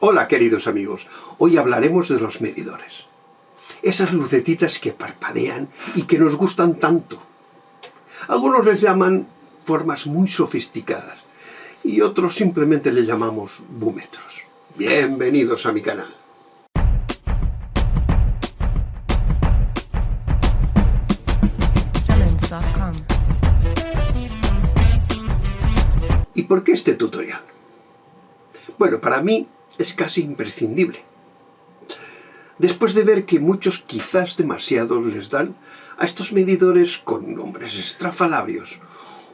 Hola queridos amigos, hoy hablaremos de los medidores. Esas lucecitas que parpadean y que nos gustan tanto. Algunos les llaman formas muy sofisticadas y otros simplemente les llamamos búmetros. Bienvenidos a mi canal. ¿Y por qué este tutorial? Bueno, para mí es casi imprescindible. Después de ver que muchos, quizás demasiados, les dan a estos medidores con nombres estrafalarios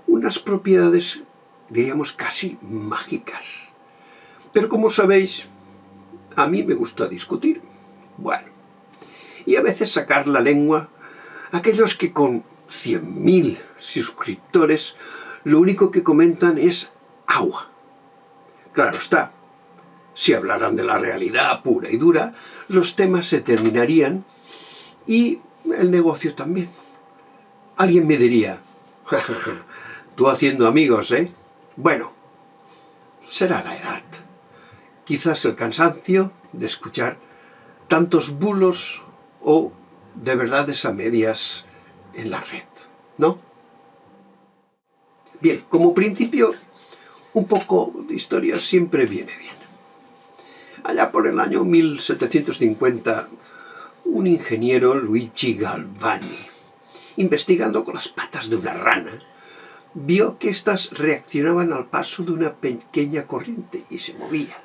unas propiedades, diríamos, casi mágicas. Pero como sabéis, a mí me gusta discutir. Bueno, y a veces sacar la lengua a aquellos que con 100.000 suscriptores lo único que comentan es agua. Claro está, si hablaran de la realidad pura y dura, los temas se terminarían y el negocio también. Alguien me diría, tú haciendo amigos, ¿eh? Bueno, será la edad. Quizás el cansancio de escuchar tantos bulos o de verdades a medias en la red, ¿no? Bien, como principio, un poco de historia siempre viene bien. Allá por el año 1750, un ingeniero, Luigi Galvani, investigando con las patas de una rana, vio que éstas reaccionaban al paso de una pequeña corriente y se movían.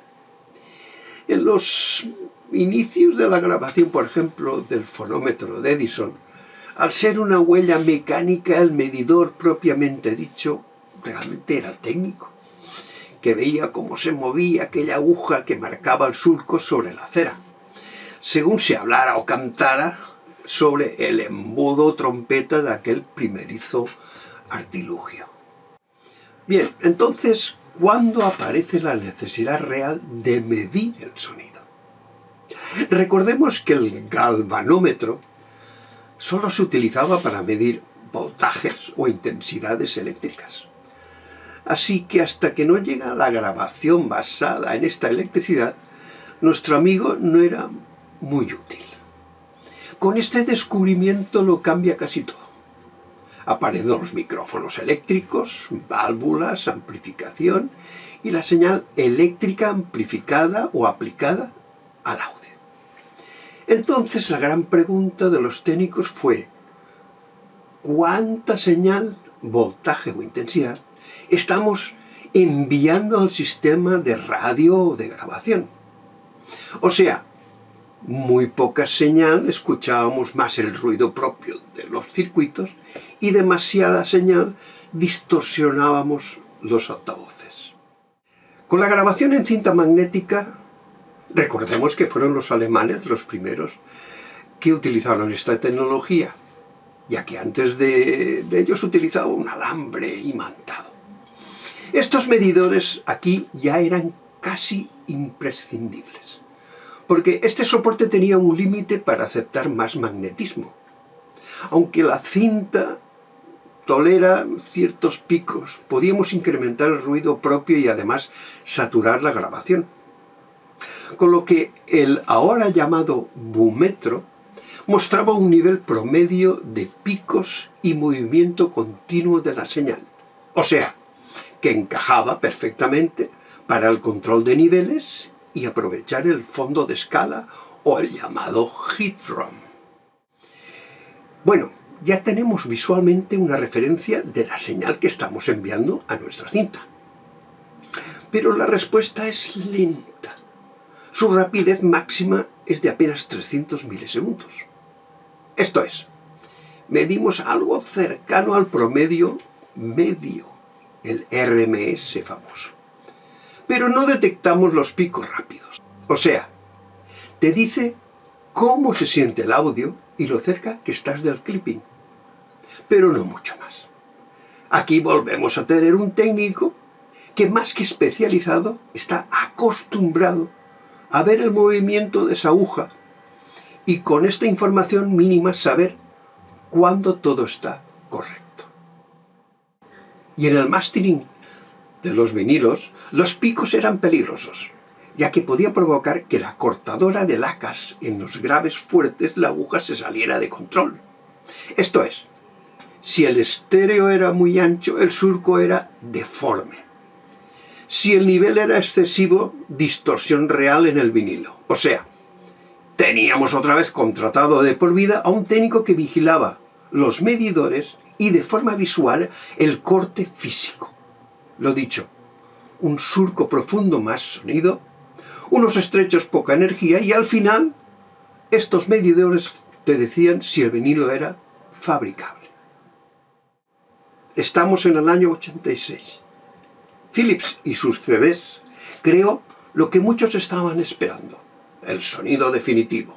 En los inicios de la grabación, por ejemplo, del fonómetro de Edison, al ser una huella mecánica, el medidor propiamente dicho realmente era técnico, que veía cómo se movía aquella aguja que marcaba el surco sobre la cera, según se hablara o cantara sobre el embudo o trompeta de aquel primerizo artilugio. Bien, entonces, ¿cuándo aparece la necesidad real de medir el sonido? Recordemos que el galvanómetro solo se utilizaba para medir voltajes o intensidades eléctricas. Así que hasta que no llega la grabación basada en esta electricidad, nuestro amigo no era muy útil. Con este descubrimiento lo cambia casi todo. Aparecen los micrófonos eléctricos, válvulas, amplificación y la señal eléctrica amplificada o aplicada al audio. Entonces la gran pregunta de los técnicos fue: ¿cuánta señal, voltaje o intensidad estamos enviando al sistema de radio o de grabación? O sea, muy poca señal, escuchábamos más el ruido propio de los circuitos y demasiada señal, distorsionábamos los altavoces. Con la grabación en cinta magnética, recordemos que fueron los alemanes los primeros que utilizaron esta tecnología, ya que antes de ellos utilizaba un alambre imantado. Estos medidores aquí ya eran casi imprescindibles, porque este soporte tenía un límite para aceptar más magnetismo. Aunque la cinta tolera ciertos picos, podíamos incrementar el ruido propio y además saturar la grabación. Con lo que el ahora llamado búmetro mostraba un nivel promedio de picos y movimiento continuo de la señal. O sea, que encajaba perfectamente para el control de niveles y aprovechar el fondo de escala o el llamado heat drum. Bueno, ya tenemos visualmente una referencia de la señal que estamos enviando a nuestra cinta. Pero la respuesta es lenta. Su rapidez máxima es de apenas 300 milisegundos. Esto es, medimos algo cercano al promedio medio, el RMS famoso. Pero no detectamos los picos rápidos. O sea, te dice cómo se siente el audio y lo cerca que estás del clipping. Pero no mucho más. Aquí volvemos a tener un técnico que, más que especializado, está acostumbrado a ver el movimiento de esa aguja y con esta información mínima saber cuándo todo está correcto. Y en el mastering de los vinilos, los picos eran peligrosos, ya que podía provocar que la cortadora de lacas en los graves fuertes la aguja se saliera de control. Esto es, si el estéreo era muy ancho, el surco era deforme. Si el nivel era excesivo, distorsión real en el vinilo. O sea, teníamos otra vez contratado de por vida a un técnico que vigilaba los medidores y de forma visual el corte físico. Lo dicho, un surco profundo más sonido, unos estrechos poca energía y al final estos medidores te decían si el vinilo era fabricable. Estamos en el año 86. Philips y sus CDs creó lo que muchos estaban esperando, el sonido definitivo,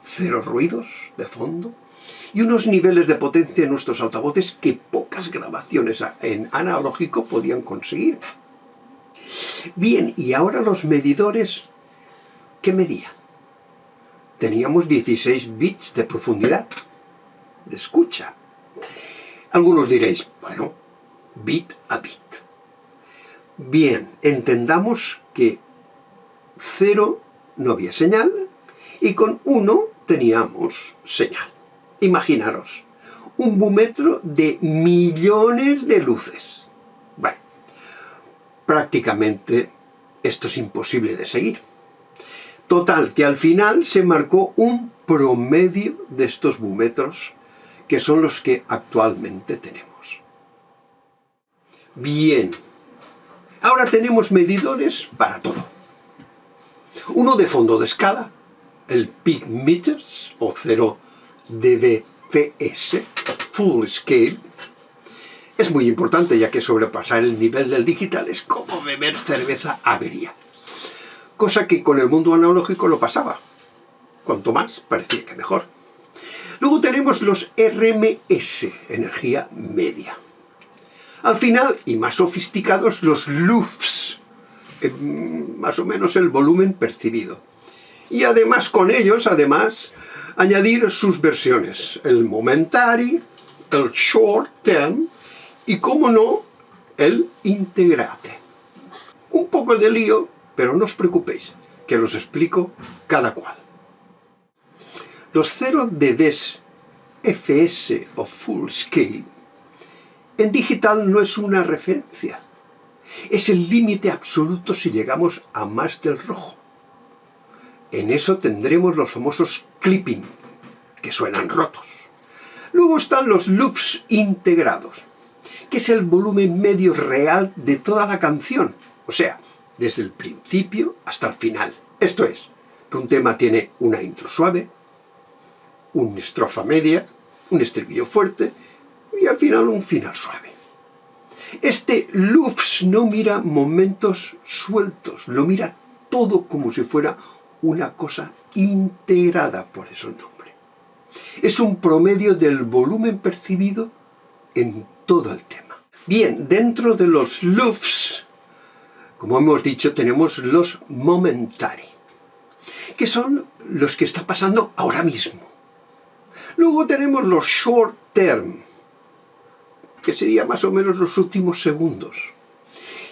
cero ruidos de fondo y unos niveles de potencia en nuestros altavoces que pocas grabaciones en analógico podían conseguir. Bien, y ahora los medidores, ¿qué medían? Teníamos 16 bits de profundidad, de escucha. Algunos diréis, bueno, bit a bit. Bien, entendamos que 0 no había señal y con 1 teníamos señal. Imaginaros, un búmetro de millones de luces. Bueno, prácticamente esto es imposible de seguir. Total, que al final se marcó un promedio de estos búmetros, que son los que actualmente tenemos. Bien, ahora tenemos medidores para todo. Uno de fondo de escala, el Peak Meters o 0 dBFS, Full Scale. Es muy importante ya que sobrepasar el nivel del digital es como beber cerveza agria. Cosa que con el mundo analógico no pasaba. Cuanto más, parecía que mejor. Luego tenemos los RMS, energía media. Al final, y más sofisticados, los LUFS, más o menos el volumen percibido. Y además con ellos, añadir sus versiones, el momentary, el short term y, como no, el integrate. Un poco de lío, pero no os preocupéis, que los explico cada cual. Los 0 dBs FS o Full Scale en digital no es una referencia. Es el límite absoluto si llegamos a más del rojo. En eso tendremos los famosos clipping, que suenan rotos. Luego están los LUFS integrados, que es el volumen medio real de toda la canción. O sea, desde el principio hasta el final. Esto es, que un tema tiene una intro suave, una estrofa media, un estribillo fuerte y al final un final suave. Este LUFS no mira momentos sueltos, lo mira todo como si fuera una cosa integrada, por eso el nombre. Es un promedio del volumen percibido en todo el tema. Bien, dentro de los LUFS, como hemos dicho, tenemos los momentary, que son los que está pasando ahora mismo. Luego tenemos los short term, que sería más o menos los últimos segundos.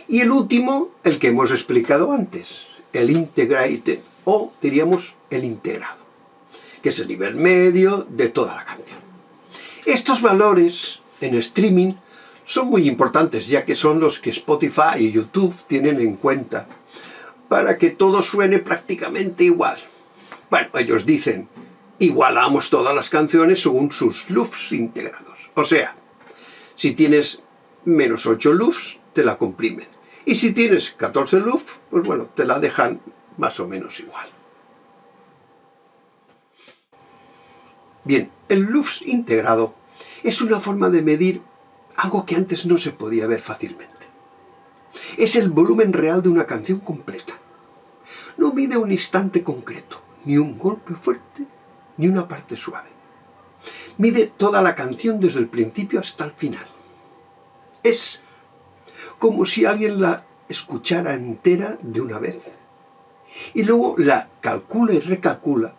Y el último, el que hemos explicado antes, el integrate, o diríamos el integrado, que es el nivel medio de toda la canción. Estos valores en streaming son muy importantes, ya que son los que Spotify y YouTube tienen en cuenta para que todo suene prácticamente igual. Bueno, ellos dicen, igualamos todas las canciones según sus LUFS integrados. O sea, si tienes menos 8 LUFS, te la comprimen. Y si tienes 14 LUFS, pues bueno, te la dejan más o menos igual. Bien, el LUFS integrado es una forma de medir algo que antes no se podía ver fácilmente. Es el volumen real de una canción completa. No mide un instante concreto, ni un golpe fuerte, ni una parte suave. Mide toda la canción desde el principio hasta el final. Es como si alguien la escuchara entera de una vez y luego la calcula y recalcula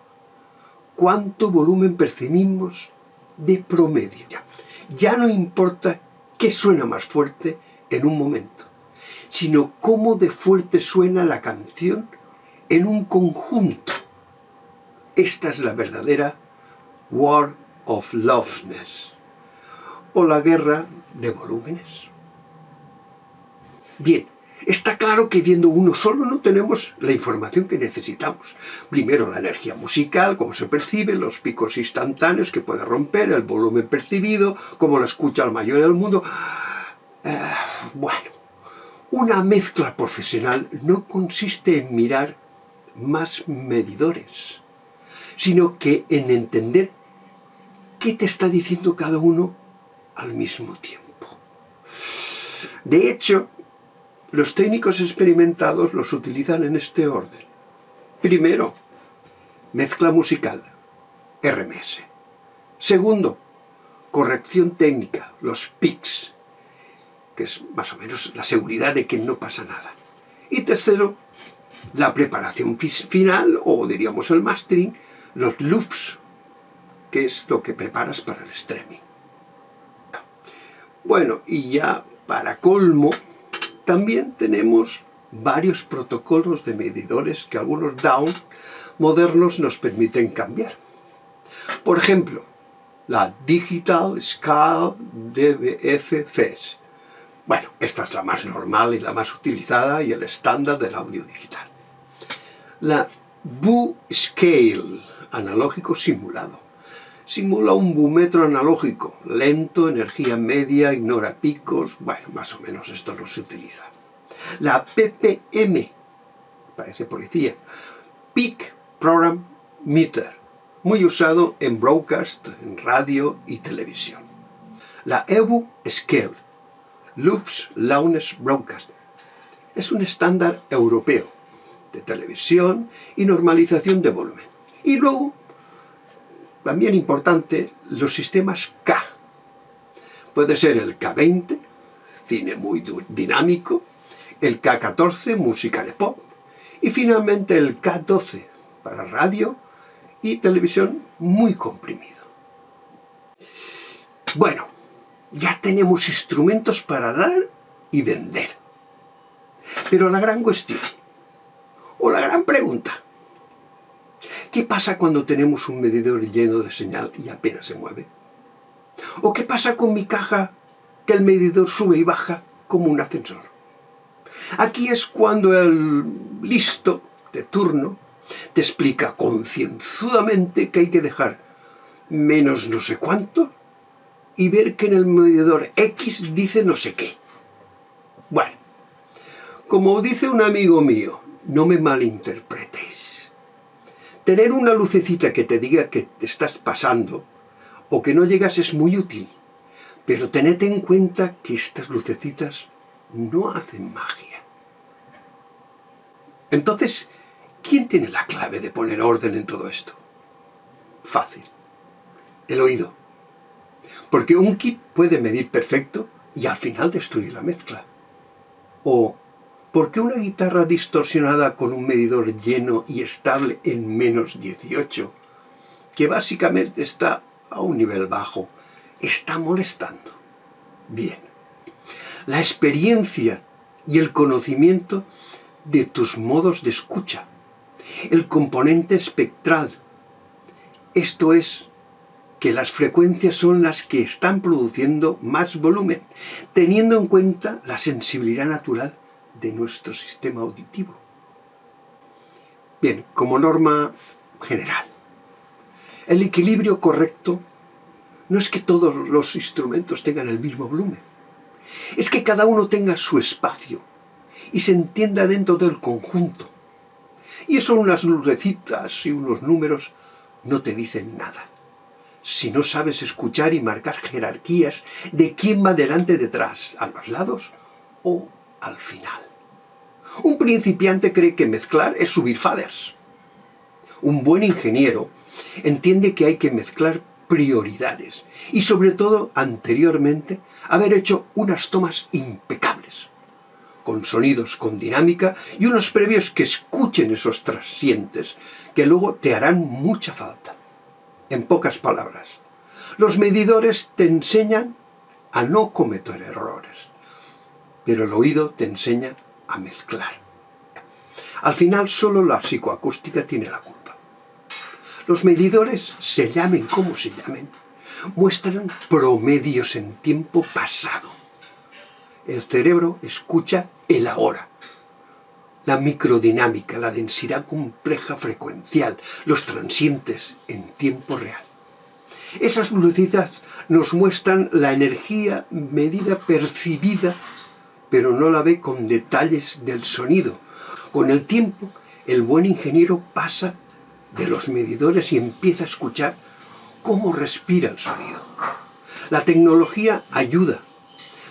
cuánto volumen percibimos de promedio. Ya no importa qué suena más fuerte en un momento, sino cómo de fuerte suena la canción en un conjunto. Esta es la verdadera War of Loveness, o la guerra de volúmenes. Bien, está claro que viendo uno solo no tenemos la información que necesitamos. Primero, la energía musical, cómo se percibe, los picos instantáneos que puede romper, el volumen percibido, cómo la escucha la mayoría del mundo. Bueno, una mezcla profesional no consiste en mirar más medidores, sino que en entender qué te está diciendo cada uno al mismo tiempo. De hecho, los técnicos experimentados los utilizan en este orden. Primero, mezcla musical, RMS. Segundo, corrección técnica, los PICs, que es más o menos la seguridad de que no pasa nada. Y tercero, la preparación final, o diríamos el mastering, los loops, que es lo que preparas para el streaming. Bueno, y ya para colmo, también tenemos varios protocolos de medidores que algunos DAW modernos nos permiten cambiar. Por ejemplo, la Digital Scale DBF-FES. Bueno, esta es la más normal y la más utilizada y el estándar del audio digital. La Bu-Scale, analógico simulado. Simula un búmetro analógico, lento, energía media, ignora picos. Bueno, más o menos esto no se utiliza. La PPM, parece policía, Peak Program Meter, muy usado en broadcast, en radio y televisión. La EBU Scale, Loops Loudness Broadcast, es un estándar europeo de televisión y normalización de volumen. Y luego, también importante, los sistemas K. Puede ser el K20, cine muy dinámico, el K14, música de pop, y finalmente el K12, para radio y televisión muy comprimido. Bueno, ya tenemos instrumentos para dar y vender. Pero la gran cuestión, o la gran pregunta, ¿qué pasa cuando tenemos un medidor lleno de señal y apenas se mueve? ¿O qué pasa con mi caja, que el medidor sube y baja como un ascensor? Aquí es cuando el listo de turno te explica concienzudamente que hay que dejar menos no sé cuánto y ver que en el medidor X dice no sé qué. Bueno, como dice un amigo mío, no me malinterpretéis. Tener una lucecita que te diga que te estás pasando o que no llegas es muy útil, pero tened en cuenta que estas lucecitas no hacen magia. Entonces, ¿quién tiene la clave de poner orden en todo esto? Fácil. El oído. Porque un kit puede medir perfecto y al final destruir la mezcla. O, ¿por qué una guitarra distorsionada con un medidor lleno y estable en menos 18, que básicamente está a un nivel bajo, está molestando? Bien. La experiencia y el conocimiento de tus modos de escucha. El componente espectral. Esto es que las frecuencias son las que están produciendo más volumen, teniendo en cuenta la sensibilidad natural de nuestro sistema auditivo. Bien, como norma general, el equilibrio correcto no es que todos los instrumentos tengan el mismo volumen, es que cada uno tenga su espacio y se entienda dentro del conjunto. Y eso unas lucecitas y unos números no te dicen nada. Si no sabes escuchar y marcar jerarquías de quién va delante, detrás, a los lados o al final. Un principiante cree que mezclar es subir faders. Un buen ingeniero entiende que hay que mezclar prioridades y sobre todo, anteriormente, haber hecho unas tomas impecables, con sonidos con dinámica y unos previos que escuchen esos trasientes que luego te harán mucha falta. En pocas palabras, los medidores te enseñan a no cometer errores, pero el oído te enseña a mezclar. Al final solo la psicoacústica tiene la culpa. Los medidores, se llamen como se llamen, muestran promedios en tiempo pasado. El cerebro escucha el ahora. La microdinámica, la densidad compleja frecuencial, los transientes en tiempo real. Esas lucecitas nos muestran la energía medida percibida, pero no la ve con detalles del sonido. Con el tiempo, el buen ingeniero pasa de los medidores y empieza a escuchar cómo respira el sonido. La tecnología ayuda,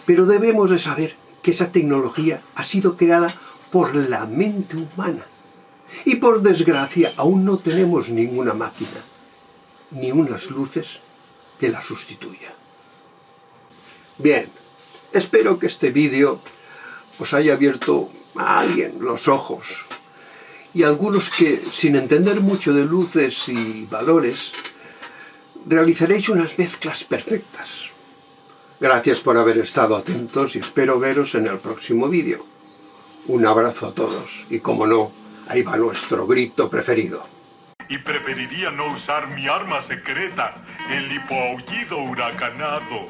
pero debemos de saber que esa tecnología ha sido creada por la mente humana. Y por desgracia aún no tenemos ninguna máquina, ni unas luces que la sustituya. Bien, espero que este vídeo os haya abierto a alguien los ojos. Y algunos que, sin entender mucho de luces y valores, realizaréis unas mezclas perfectas. Gracias por haber estado atentos y espero veros en el próximo vídeo. Un abrazo a todos y, como no, ahí va nuestro grito preferido. Y preferiría no usar mi arma secreta, el hipoaullido huracanado.